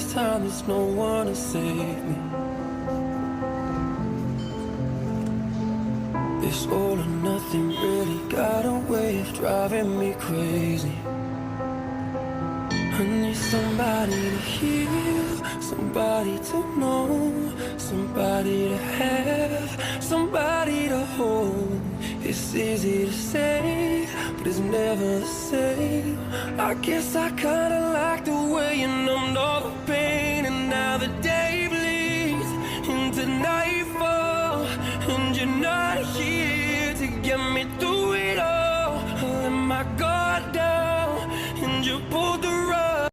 this time there's no one to save me. This all or nothing really got a way of driving me crazy. I need somebody to heal, somebody to know, somebody to have, somebody to hold. It's easy to say, but it's never the same. I guess I kinda like the way you numbed all the pain. And now the day bleeds into nightfall, and you're not here to get me through